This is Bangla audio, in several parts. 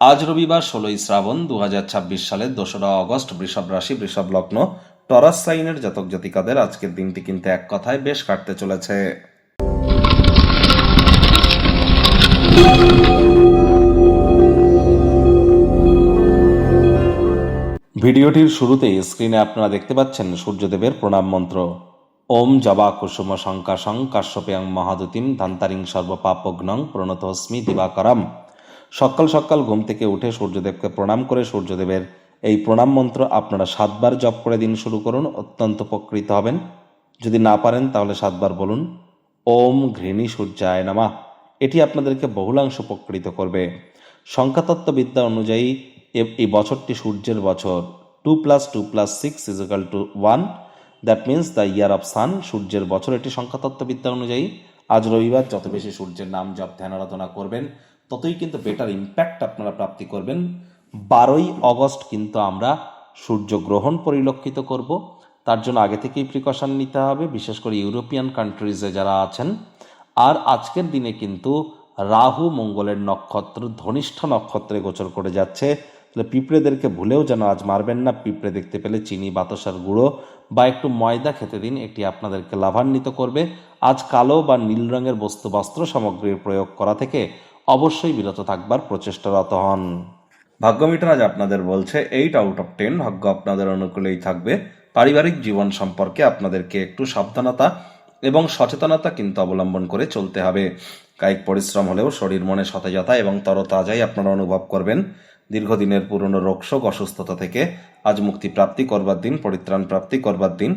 আজ রবিবার ১৬ই শ্রাবণ ২০২৬ সালের ২রা অগস্ট। বৃষভ রাশি, বৃষভ লগ্ন, টরাস সাইনের জাতক জাতিকাদের আজকের দিনটি কিন্তু এক কথায় বেশ কাটতে চলেছে। ভিডিওটির শুরুতেই স্ক্রিনে আপনারা দেখতে পাচ্ছেন সূর্যদেবের প্রণাম মন্ত্র। ওম জবা কুসুম শঙ্কাশং কাশ্যপেয়ং মহাদুতিম ধান্তারিং সর্বপাপগ্নং প্রণতস্মি দিবাকরম। সকাল সকাল ঘুম থেকে উঠে সূর্যদেবকে প্রণাম করে সূর্যদেবের এই প্রণাম মন্ত্র আপনারা ৭ বার জপ করে দিন শুরু করুন, অত্যন্ত উপকৃত হবেন। যদি না পারেন তাহলে ৭ বার বলুন ওম ঘৃণী সূর্যায় নমঃ। এটি আপনাদেরকে বহুলাংশ উপকৃত করবে। সংখ্যাতত্ত্ববিদ্যা অনুযায়ী এই বছরটি সূর্যের বছর। 2+2+6=1, that means the year of sun. সূর্যের বছর এটি সংখ্যাতত্ত্ববিদ্যা অনুযায়ী। আজ রবিবার যত বেশি সূর্যের নাম জপ ধ্যান আরাধনা করবেন ততই কিন্তু বেটার ইম্প্যাক্ট আপনারা প্রাপ্তি করবেন। ১২ই অগস্ট কিন্তু আমরা সূর্যগ্রহণ পরিলক্ষিত করব। তার জন্য আগে থেকেই প্রিকশন নিতে হবে, বিশেষ করে ইউরোপিয়ান কান্ট্রিজে যারা আছেন। আর আজকের দিনে কিন্তু রাহু মঙ্গলের নক্ষত্র ধনিষ্ঠ নক্ষত্রে গোচর করে যাচ্ছে। তাহলে পিঁপড়েদেরকে ভুলেও যেন আজ মারবেন না। পিঁপড়ে দেখতে পেলে চিনি, বাতাসার গুঁড়ো বা একটু ময়দা খেতে দিন, এটি আপনাদেরকে লাভান্বিত করবে। আজ কালো বা নীল রঙের বস্ত্র সামগ্রীর প্রয়োগ করা থেকে অবশ্যই বিরত থাকবার প্রচেষ্টারত হন। ভাগ্যমিটার আজ আপনাদের বলছে 8/10, ভাগ্য আপনাদের অনুকূলেই থাকবে। পারিবারিক জীবন সম্পর্কে আপনাদেরকে একটু সাবধানতা এবং সচেতনতা কিন্তু অবলম্বন করে চলতে হবে। কায়িক পরিশ্রম হলেও শরীর মনে সতেজতা এবং তরতাজাই আপনারা অনুভব করবেন। দীর্ঘদিনের পুরনো রোগশোক অসুস্থতা থেকে আজ মুক্তি প্রাপ্তি করবার দিন, পরিত্রাণ প্রাপ্তি করবার দিন।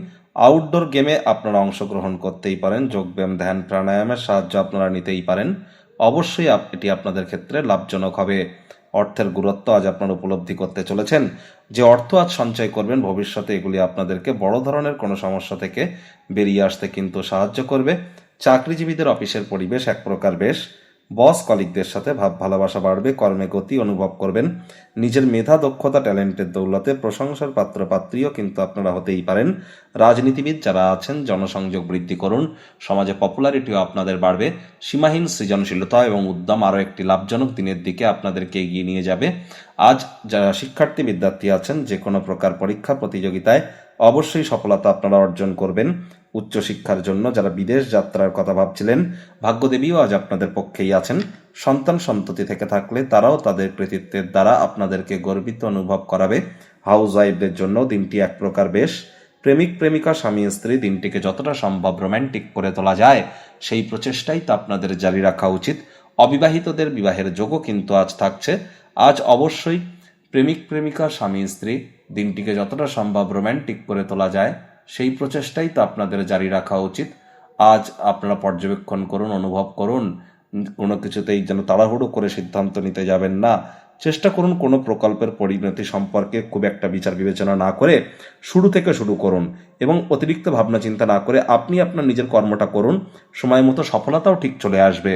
আউটডোর গেমে আপনারা অংশগ্রহণ করতেই পারেন, যোগব্যায়াম ধ্যান প্রাণায়ামের সাহায্য আপনারা নিতেই পারেন। অবশ্যই এটি আপনাদের ক্ষেত্রে লাভজনক হবে। অর্থের গুরুত্ব আজ আপনারা উপলব্ধি করতে চলেছেন। যে অর্থ আজ সঞ্চয় করবেন ভবিষ্যতে এগুলি আপনাদেরকে বড় ধরনের কোনো সমস্যা থেকে বেরিয়ে আসতে কিন্তু সাহায্য করবে। চাকরিজীবীদের অফিসের পরিবেশ এক প্রকার বেশ। বস কলিগদের সাথে ভাব ভালোবাসা বাড়বে, কর্মে গতি অনুভব করবেন। নিজের মেধা দক্ষতা ট্যালেন্টের দৌলতে প্রশংসার পাত্র পাত্রীও কিন্তু আপনারা হতেই পারেন। রাজনীতিবিদ যারা আছেন জনসংযোগ বৃদ্ধি করুন, সমাজে পপুলারিটিও আপনাদের বাড়বে। সীমাহীন সৃজনশীলতা এবং উদ্যম আরও একটি লাভজনক দিনের দিকে আপনাদেরকে এগিয়ে নিয়ে যাবে। আজ যারা শিক্ষার্থী বিদ্যার্থী আছেন যে কোনো প্রকার পরীক্ষা প্রতিযোগিতায় অবশ্যই সফলতা আপনারা অর্জন করবেন। উচ্চশিক্ষার জন্য যারা বিদেশ যাত্রার কথা ভাবছিলেন, ভাগ্যদেবীও আজ আপনাদের পক্ষেই আছেন। সন্তান সন্ততি থেকে থাকলে তারাও তাদের কৃতিত্বের দ্বারা আপনাদেরকে গর্বিত অনুভব করাবে। হাউস ওয়াইফদের জন্য দিনটি এক প্রকার বেশ। প্রেমিক প্রেমিকা স্বামী স্ত্রী দিনটিকে যতটা সম্ভব রোম্যান্টিক করে তোলা যায় সেই প্রচেষ্টাই তো আপনাদের জারি রাখা উচিত। অবিবাহিতদের বিবাহের যোগও কিন্তু আজ থাকছে। আজ অবশ্যই প্রেমিক প্রেমিকা স্বামী স্ত্রী দিনটিকে যতটা সম্ভব রোম্যান্টিক করে তোলা যায় সেই প্রচেষ্টাই তো আপনাদের জারি রাখা উচিত। আজ আপনারা পর্যবেক্ষণ করুন, অনুভব করুন। কোনো কিছুতেই যেন তাড়াহুড়ো করে সিদ্ধান্ত নিতে যাবেন না। চেষ্টা করুন কোনো প্রকল্পের পরিণতি সম্পর্কে খুব একটা বিচার বিবেচনা না করে শুরু থেকে শুরু করুন এবং অতিরিক্ত ভাবনা চিন্তা না করে আপনি আপনার নিজের কর্মটা করুন। সময় মতো সফলতাও ঠিক চলে আসবে।